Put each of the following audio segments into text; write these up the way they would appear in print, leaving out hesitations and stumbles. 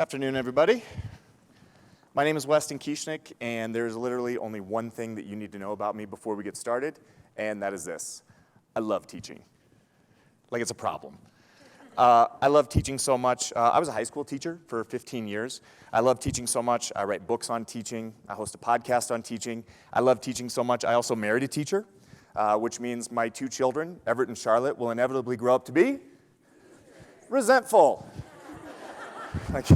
Afternoon, everybody. My name is Weston Kieschnick, and there's literally only one thing that you need to know about me before we get started, and that is this. I love teaching. Like it's a problem. I love teaching so much. I was a high school teacher for 15 years. I love teaching so much. I write books on teaching. I host a podcast on teaching. I love teaching so much. I also married a teacher, which means my two children, Everett and Charlotte, will inevitably grow up to be resentful. Like,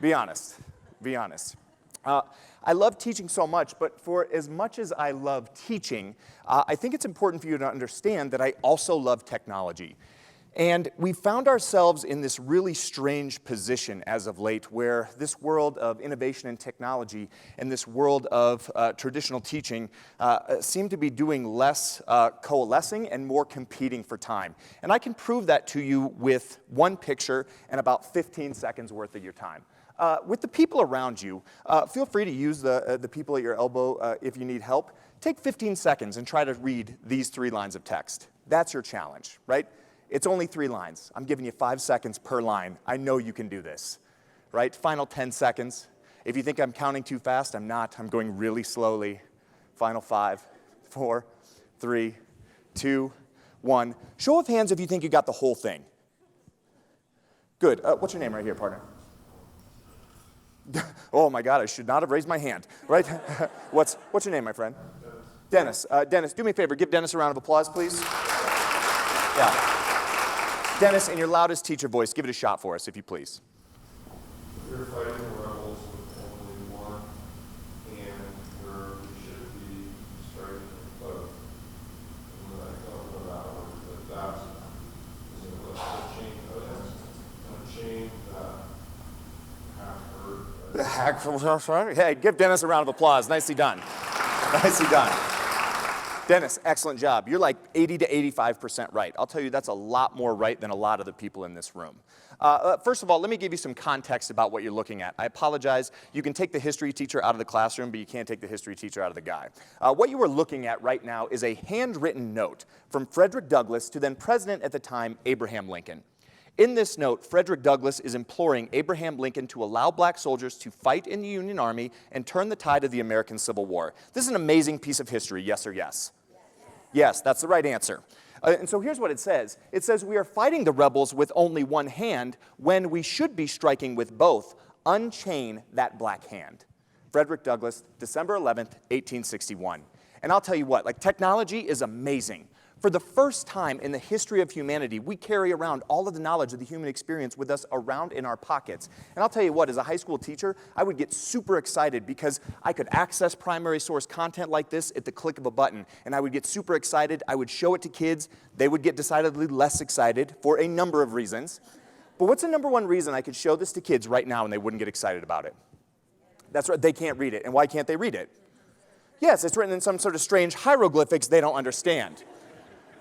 be honest. Be honest. I love teaching so much, but for as much as I love teaching, I think it's important for you to understand that I also love technology. And we found ourselves in this really strange position as of late where this world of innovation and technology and this world of traditional teaching seem to be doing less coalescing and more competing for time. And I can prove that to you with one picture and about 15 seconds worth of your time. With the people around you, feel free to use the people at your elbow if you need help. Take 15 seconds and try to read these 3 lines of text. That's your challenge, right? It's only 3 lines. I'm giving you 5 seconds per line. I know you can do this, right? Final 10 seconds. If you think I'm counting too fast, I'm not. I'm going really slowly. Final 5, 4, 3, 2, 1. Show of hands if you think you got the whole thing. Good. What's your name right here, partner? Oh my God, I should not have raised my hand, right? What's your name, my friend? Dennis. Dennis, do me a favor. Give Dennis a round of applause, please. Yeah. Dennis, in your loudest teacher voice, give it a shot for us, if you please. We're fighting the rebels with only one hand where we should be striking with both. And what I talk about is that that's a chain that hard. Hey, give Dennis a round of applause. Nicely done. Nicely done. Dennis, excellent job. You're like 80 to 85% right. I'll tell you that's a lot more right than a lot of the people in this room. First of all, let me give you some context about what you're looking at. I apologize. You can take the history teacher out of the classroom, but you can't take the history teacher out of the guy. What you are looking at right now is a handwritten note from Frederick Douglass to then president at the time, Abraham Lincoln. In this note, Frederick Douglass is imploring Abraham Lincoln to allow black soldiers to fight in the Union Army and turn the tide of the American Civil War. This is an amazing piece of history, yes or yes? Yes, that's the right answer. And so here's what it says. It says, we are fighting the rebels with only one hand when we should be striking with both. Unchain that black hand. Frederick Douglass, December 11th, 1861. And I'll tell you what, like technology is amazing. For the first time in the history of humanity, we carry around all of the knowledge of the human experience with us around in our pockets. And I'll tell you what, as a high school teacher, I would get super excited because I could access primary source content like this at the click of a button. And I would get super excited. I would show it to kids. They would get decidedly less excited for a number of reasons. But what's the number one reason I could show this to kids right now and they wouldn't get excited about it? That's right, they can't read it. And why can't they read it? Yes, it's written in some sort of strange hieroglyphics they don't understand.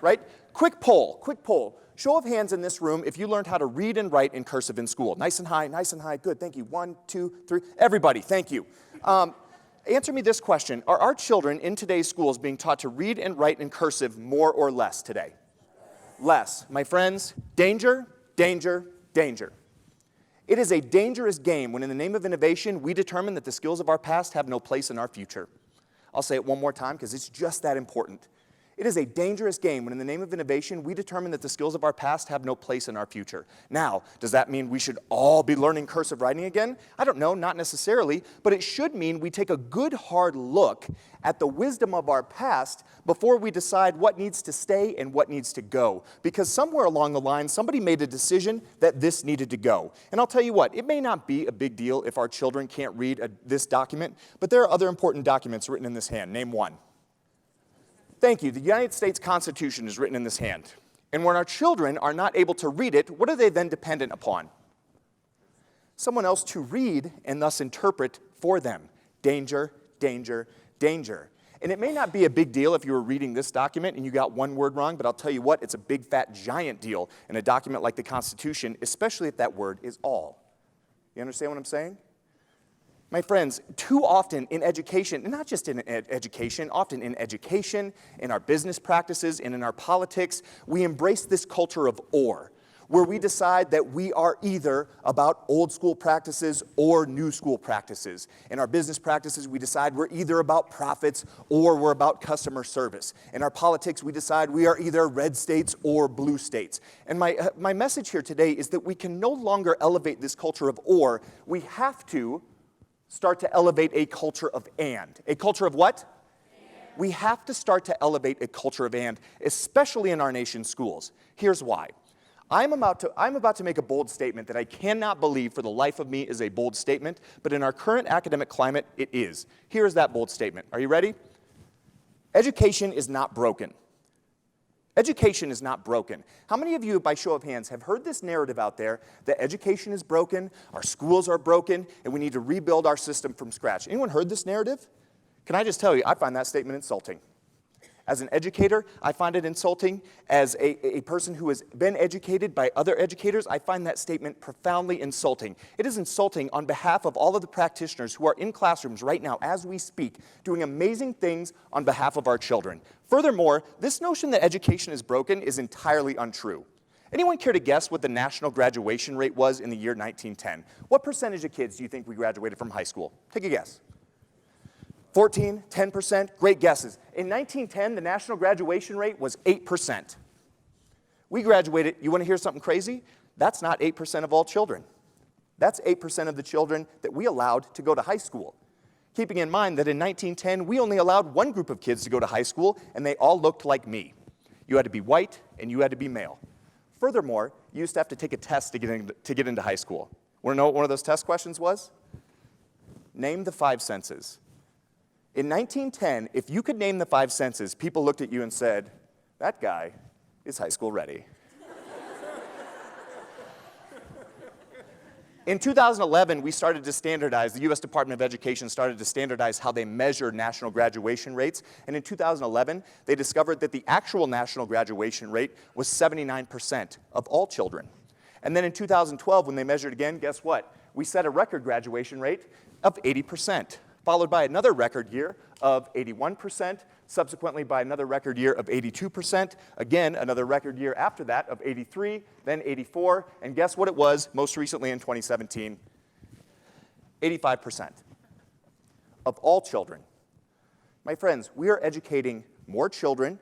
Right? Quick poll. Show of hands in this room if you learned how to read and write in cursive in school. Nice and high, good, thank you. 1, 2, 3, everybody, thank you. Answer me this question. Are our children in today's schools being taught to read and write in cursive more or less today? Less. My friends, danger, danger, danger. It is a dangerous game when in the name of innovation, we determine that the skills of our past have no place in our future. I'll say it one more time because it's just that important. It is a dangerous game when in the name of innovation, we determine that the skills of our past have no place in our future. Now, does that mean we should all be learning cursive writing again? I don't know, not necessarily, but it should mean we take a good hard look at the wisdom of our past before we decide what needs to stay and what needs to go. Because somewhere along the line, somebody made a decision that this needed to go. And I'll tell you what, it may not be a big deal if our children can't read this document, but there are other important documents written in this hand. Name one. Thank you. The United States Constitution is written in this hand. And when our children are not able to read it, what are they then dependent upon? Someone else to read and thus interpret for them. Danger, danger, danger. And it may not be a big deal if you were reading this document and you got one word wrong, but I'll tell you what, it's a big, fat, giant deal in a document like the Constitution, especially if that word is all. You understand what I'm saying? My friends, too often in education, and not just in education, often in education, in our business practices, and in our politics, we embrace this culture of or. where we decide that we are either about old school practices or new school practices. In our business practices, we decide we're either about profits or we're about customer service. In our politics, we decide we are either red states or blue states. And my message here today is that we can no longer elevate this culture of or. We have to start to elevate a culture of and. A culture of what? And. We have to start to elevate a culture of and, especially in our nation's schools. Here's why. I'm about to make a bold statement that I cannot believe for the life of me is a bold statement, but in our current academic climate, it is. Here's that bold statement. Are you ready? Education is not broken. Education is not broken. How many of you, by show of hands, have heard this narrative out there that education is broken, our schools are broken, and we need to rebuild our system from scratch? Anyone heard this narrative? Can I just tell you, I find that statement insulting. As an educator, I find it insulting. As a person who has been educated by other educators, I find that statement profoundly insulting. It is insulting on behalf of all of the practitioners who are in classrooms right now as we speak, doing amazing things on behalf of our children. Furthermore, this notion that education is broken is entirely untrue. Anyone care to guess what the national graduation rate was in the year 1910? What percentage of kids do you think we graduated from high school? Take a guess. 14, 10%, great guesses. In 1910, the national graduation rate was 8%. We graduated, you want to hear something crazy? That's not 8% of all children. That's 8% of the children that we allowed to go to high school. Keeping in mind that in 1910, we only allowed one group of kids to go to high school, and they all looked like me. You had to be white, and you had to be male. Furthermore, you used to have to take a test to get into high school. Want to know what one of those test questions was? Name the 5 senses. In 1910, if you could name the 5 senses, people looked at you and said, that guy is high school ready. In 2011, we started to standardize, the US Department of Education started to standardize how they measure national graduation rates. And in 2011, they discovered that the actual national graduation rate was 79% of all children. And then in 2012, when they measured again, guess what? We set a record graduation rate of 80%. Followed by another record year of 81%, subsequently by another record year of 82%, again, another record year after that of 83, then 84, and guess what it was most recently in 2017? 85% of all children. My friends, we are educating more children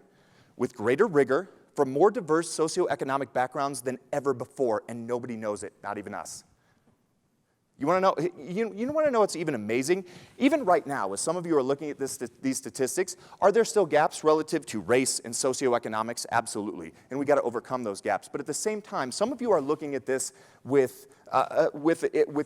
with greater rigor from more diverse socioeconomic backgrounds than ever before, and nobody knows it, not even us. You want to know? You want to know what's even amazing? Even right now, as some of you are looking at these statistics, are there still gaps relative to race and socioeconomics? Absolutely, and we got to overcome those gaps. But at the same time, some of you are looking at this with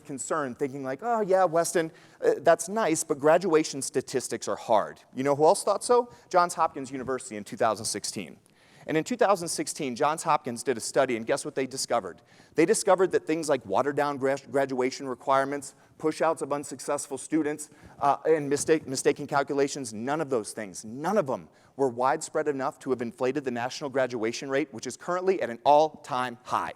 concern, thinking like, oh yeah, Weston, that's nice, but graduation statistics are hard. You know who else thought so? Johns Hopkins University in 2016. And in 2016, Johns Hopkins did a study, and guess what they discovered? They discovered that things like watered-down graduation requirements, push-outs of unsuccessful students, and mistaken calculations, none of those things, none of them were widespread enough to have inflated the national graduation rate, which is currently at an all-time high.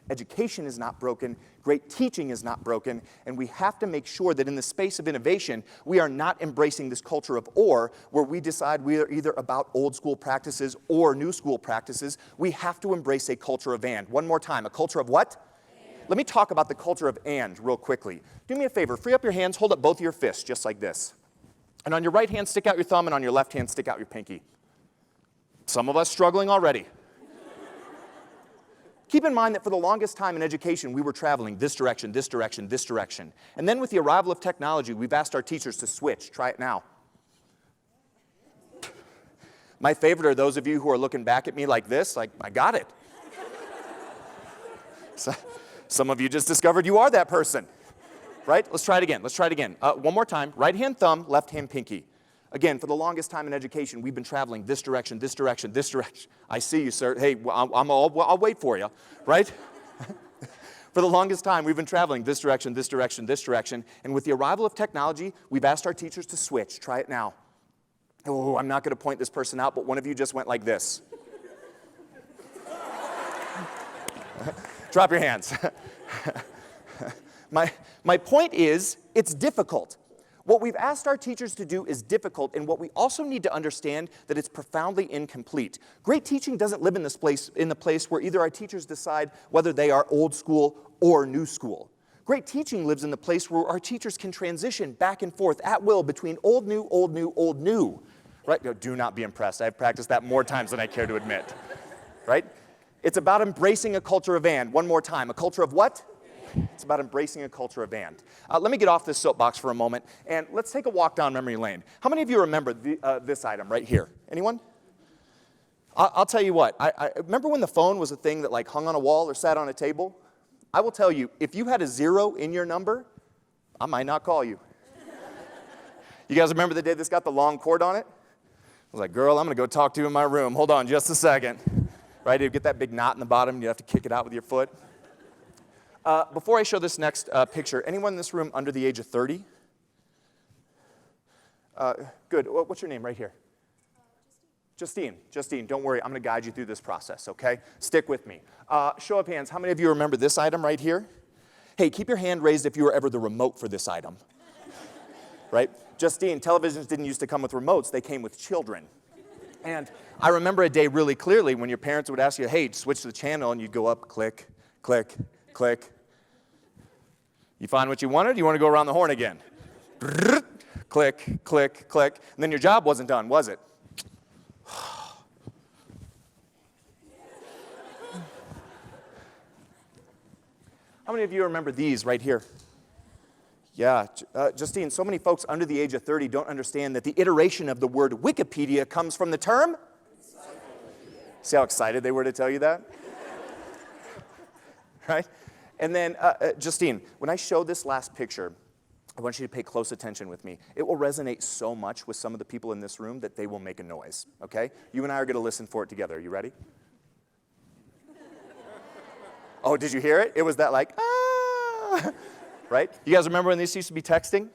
Education is not broken, great teaching is not broken, and we have to make sure that in the space of innovation, we are not embracing this culture of or, where we decide we are either about old school practices or new school practices. We have to embrace a culture of and. One more time, a culture of what? And. Let me talk about the culture of and real quickly. Do me a favor, free up your hands, hold up both of your fists, just like this. And on your right hand, stick out your thumb, and on your left hand, stick out your pinky. Some of us struggling already. Keep in mind that for the longest time in education, we were traveling this direction, this direction, this direction. And then with the arrival of technology, we've asked our teachers to switch. Try it now. My favorite are those of you who are looking back at me like this, like, I got it. So, some of you just discovered you are that person, right? Let's try it again. Let's try it again. One more time. Right hand thumb, left hand pinky. Again, for the longest time in education, we've been traveling this direction, this direction, this direction. I see you, sir. Hey, I'll wait for you, right? For the longest time, we've been traveling this direction, this direction, this direction. And with the arrival of technology, we've asked our teachers to switch. Try it now. Oh, I'm not going to point this person out, but one of you just went like this. Drop your hands. My point is, it's difficult. What we've asked our teachers to do is difficult, and what we also need to understand that it's profoundly incomplete. Great teaching doesn't live in the place where either our teachers decide whether they are old school or new school. Great teaching lives in the place where our teachers can transition back and forth at will between old, new, old, new, old, new. Right? No, do not be impressed. I've practiced that more times than I care to admit. Right? It's about embracing a culture of and. One more time. A culture of what? It's about embracing a culture of and. Let me get off this soapbox for a moment, and let's take a walk down memory lane. How many of you remember this item right here? Anyone? I'll tell you what. I remember when the phone was a thing that like hung on a wall or sat on a table? I will tell you, if you had a 0 in your number, I might not call you. You guys remember the day this got the long cord on it? I was like, girl, I'm going to go talk to you in my room. Hold on just a second. Right? You get that big knot in the bottom, you have to kick it out with your foot. Before I show this next picture, anyone in this room under the age of 30? Good. What's your name right here? Justine, don't worry. I'm going to guide you through this process, okay? Stick with me. Show of hands, how many of you remember this item right here? Hey, keep your hand raised if you were ever the remote for this item. Right? Justine, televisions didn't used to come with remotes. They came with children. And I remember a day really clearly when your parents would ask you, hey, switch the channel, and you'd go up, click, click, click. You find what you wanted? You want to go around the horn again? Click, click, click. And then your job wasn't done, was it? How many of you remember these right here? Yeah, Justine, so many folks under the age of 30 don't understand that the iteration of the word Wikipedia comes from the term? See how excited they were to tell you that? Right? And then, Justine, when I show this last picture, I want you to pay close attention with me. It will resonate so much with some of the people in this room that they will make a noise, okay? You and I are going to listen for it together. Are you ready? Oh, did you hear it? It was that like, ah, right? You guys remember when this used to be texting?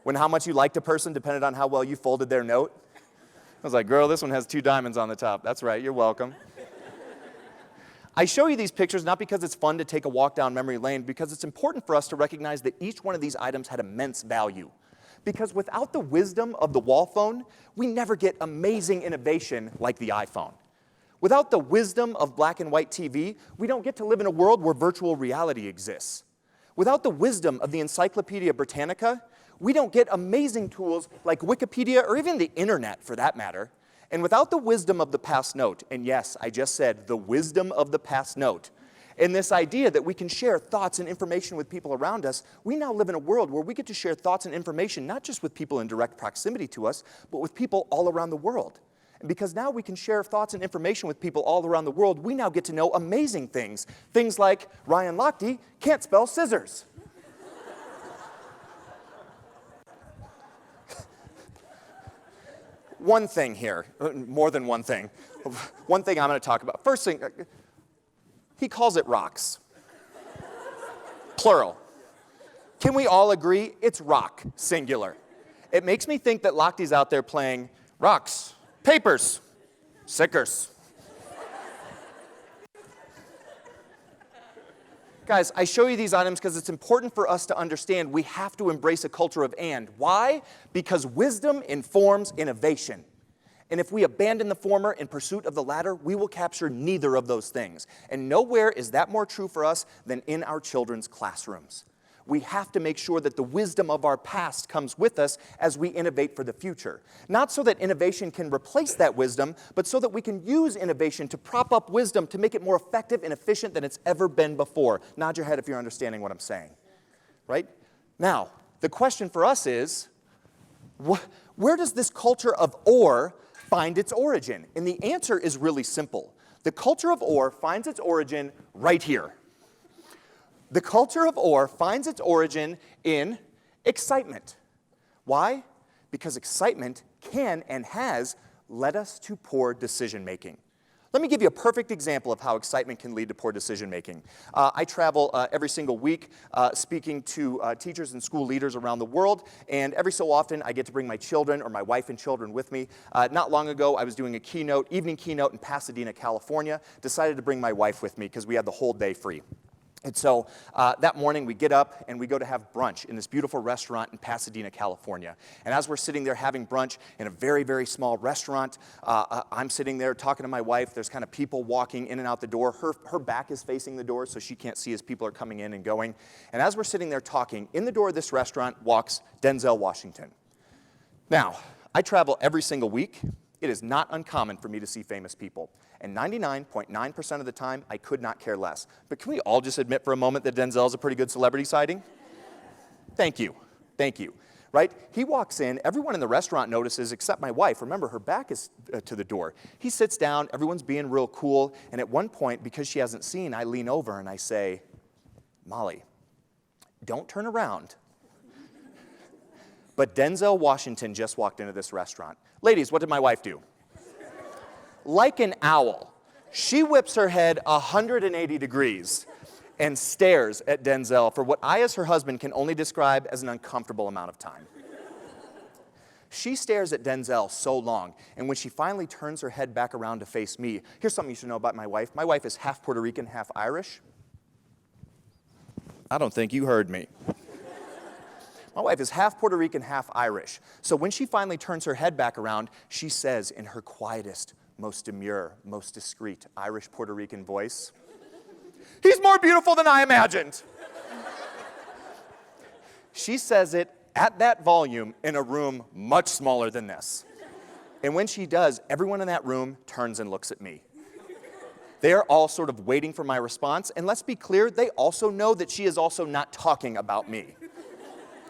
When how much you liked a person depended on how well you folded their note? I was like, girl, this one has 2 diamonds on the top. That's right, you're welcome. I show you these pictures not because it's fun to take a walk down memory lane, because it's important for us to recognize that each one of these items had immense value. Because without the wisdom of the wall phone, we never get amazing innovation like the iPhone. Without the wisdom of black and white TV, we don't get to live in a world where virtual reality exists. Without the wisdom of the Encyclopedia Britannica, we don't get amazing tools like Wikipedia or even the internet for that matter. And without the wisdom of the pass note, and yes, I just said the wisdom of the pass note, and this idea that we can share thoughts and information with people around us, we now live in a world where we get to share thoughts and information not just with people in direct proximity to us, but with people all around the world. And because now we can share thoughts and information with people all around the world, we now get to know amazing things. Things like Ryan Lochte can't spell scissors. One thing here, more than one thing. One thing I'm going to talk about. First thing, he calls it rocks. Plural. Can we all agree it's rock, singular? It makes me think that Lochte's out there playing rocks, papers, sickers. Guys, I show you these items because it's important for us to understand we have to embrace a culture of and. Why? Because wisdom informs innovation. And if we abandon the former in pursuit of the latter, we will capture neither of those things. And nowhere is that more true for us than in our children's classrooms. We have to make sure that the wisdom of our past comes with us as we innovate for the future. Not so that innovation can replace that wisdom, but so that we can use innovation to prop up wisdom to make it more effective and efficient than it's ever been before. Nod your head if you're understanding what I'm saying. Right? Now, the question for us is, where does this culture of or find its origin? And the answer is really simple. The culture of or finds its origin right here. The culture of or finds its origin in excitement. Why? Because excitement can and has led us to poor decision making. Let me give you a perfect example of how excitement can lead to poor decision making. I travel every single week speaking to teachers and school leaders around the world, and every so often I get to bring my children or my wife and children with me. Not long ago I was doing a evening keynote in Pasadena, California. Decided to bring my wife with me because we had the whole day free. And so that morning we get up and we go to have brunch in this beautiful restaurant in Pasadena, California. And as we're sitting there having brunch in a very, very small restaurant, I'm sitting there talking to my wife. There's kind of people walking in and out the door. Her back is facing the door so she can't see as people are coming in and going. And as we're sitting there talking, in the door of this restaurant walks Denzel Washington. Now, I travel every single week. It is not uncommon for me to see famous people. And 99.9% of the time, I could not care less. But can we all just admit for a moment that Denzel is a pretty good celebrity sighting? Thank you. Thank you. Right? He walks in. Everyone in the restaurant notices except my wife. Remember, her back is to the door. He sits down. Everyone's being real cool. And at one point, because she hasn't seen, I lean over and I say, Molly, don't turn around. But Denzel Washington just walked into this restaurant. Ladies, what did my wife do? Like an owl, she whips her head 180 degrees and stares at Denzel for what I, as her husband, can only describe as an uncomfortable amount of time. She stares at Denzel so long, and when she finally turns her head back around to face me, here's something you should know about my wife. My wife is half Puerto Rican, half Irish. I don't think you heard me. My wife is half Puerto Rican, half Irish. So when she finally turns her head back around, she says in her quietest, most demure, most discreet Irish Puerto Rican voice, "He's more beautiful than I imagined." She says it at that volume in a room much smaller than this. And when she does, everyone in that room turns and looks at me. They are all sort of waiting for my response. And let's be clear, they also know that she is also not talking about me.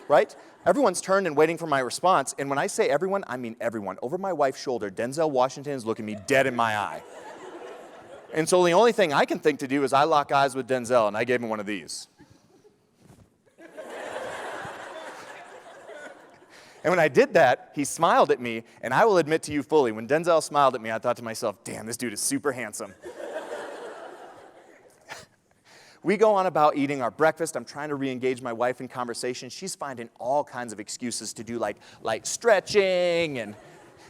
Right? Everyone's turned and waiting for my response. And when I say everyone, I mean everyone. Over my wife's shoulder, Denzel Washington is looking me dead in my eye. And so the only thing I can think to do is I lock eyes with Denzel, and I gave him one of these. And when I did that, he smiled at me, and I will admit to you fully, when Denzel smiled at me, I thought to myself, damn, this dude is super handsome. We go on about eating our breakfast. I'm trying to re-engage my wife in conversation. She's finding all kinds of excuses to do like stretching. And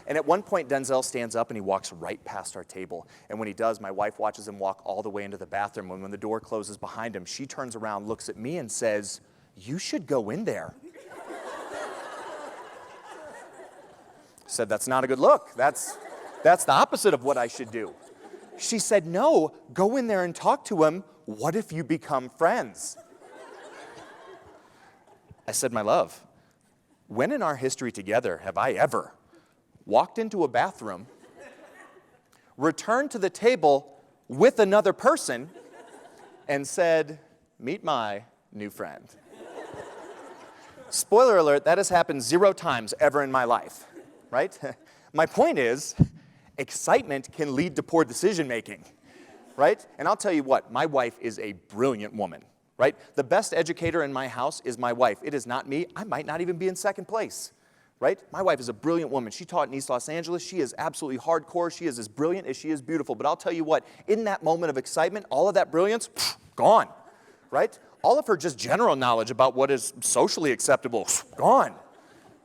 at one point, Denzel stands up and he walks right past our table. And when he does, my wife watches him walk all the way into the bathroom. And when the door closes behind him, she turns around, looks at me and says, "You should go in there." I said, "That's not a good look. That's the opposite of what I should do." She said, "No, go in there and talk to him. What if you become friends?" I said, "My love, when in our history together have I ever walked into a bathroom, returned to the table with another person, and said, 'Meet my new friend'?" Spoiler alert, that has happened 0 times ever in my life, right? My point is, excitement can lead to poor decision making. Right? And I'll tell you what, my wife is a brilliant woman, right? The best educator in my house is my wife. It is not me. I might not even be in second place, right? My wife is a brilliant woman. She taught in East Los Angeles. She is absolutely hardcore. She is as brilliant as she is beautiful. But I'll tell you what, in that moment of excitement, all of that brilliance, gone, right? All of her just general knowledge about what is socially acceptable, gone.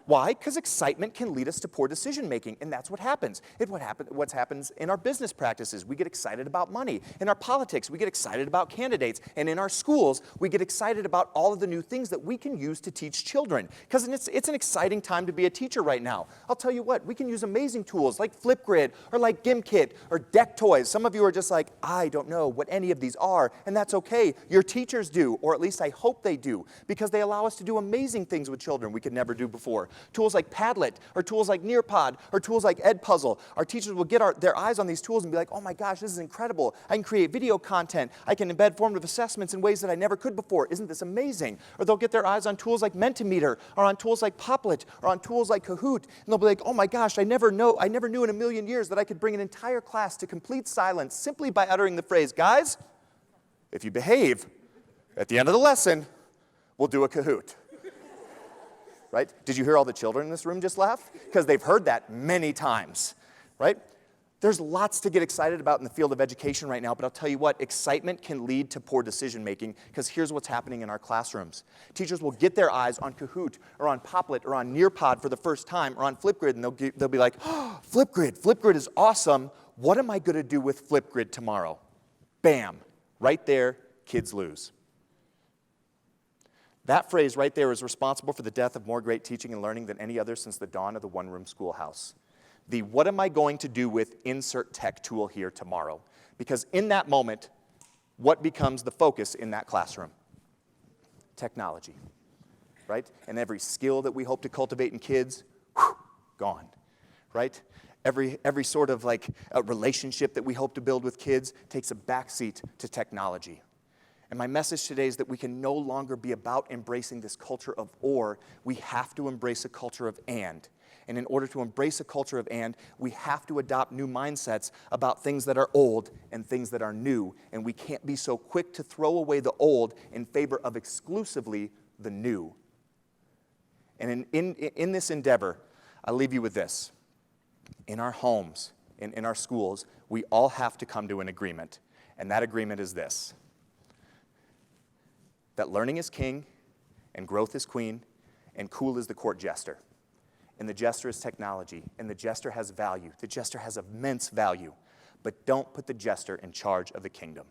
Why? Because excitement can lead us to poor decision making, and that's what happens. What happens in our business practices. We get excited about money. In our politics, we get excited about candidates. And in our schools, we get excited about all of the new things that we can use to teach children. Because it's an exciting time to be a teacher right now. I'll tell you what, we can use amazing tools like Flipgrid or like Gimkit or Deck Toys. Some of you are just like, I don't know what any of these are, and that's okay. Your teachers do, or at least I hope they do, because they allow us to do amazing things with children we could never do before. Tools like Padlet, or tools like Nearpod, or tools like Edpuzzle. Our teachers will get their eyes on these tools and be like, oh my gosh, this is incredible. I can create video content. I can embed formative assessments in ways that I never could before. Isn't this amazing? Or they'll get their eyes on tools like Mentimeter, or on tools like Poplet, or on tools like Kahoot, and they'll be like, oh my gosh, I never knew in a million years that I could bring an entire class to complete silence simply by uttering the phrase, guys, if you behave, at the end of the lesson, we'll do a Kahoot. Right? Did you hear all the children in this room just laugh? Because they've heard that many times, right? There's lots to get excited about in the field of education right now, but I'll tell you what, excitement can lead to poor decision making, because here's what's happening in our classrooms. Teachers will get their eyes on Kahoot, or on Poplet, or on Nearpod for the first time, or on Flipgrid, and they'll be like, oh, Flipgrid is awesome. What am I going to do with Flipgrid tomorrow? Bam, right there, kids lose. That phrase right there is responsible for the death of more great teaching and learning than any other since the dawn of the one-room schoolhouse. The what am I going to do with insert tech tool here tomorrow? Because in that moment, what becomes the focus in that classroom? Technology, right? And every skill that we hope to cultivate in kids, gone, right? Every sort of like a relationship that we hope to build with kids takes a backseat to technology. And my message today is that we can no longer be about embracing this culture of or, we have to embrace a culture of and. And in order to embrace a culture of and, we have to adopt new mindsets about things that are old and things that are new. And we can't be so quick to throw away the old in favor of exclusively the new. And in this endeavor, I'll leave you with this. In our homes, in our schools, we all have to come to an agreement. And that agreement is this: that learning is king, and growth is queen, and cool is the court jester. And the jester is technology, and the jester has value. The jester has immense value. But don't put the jester in charge of the kingdom.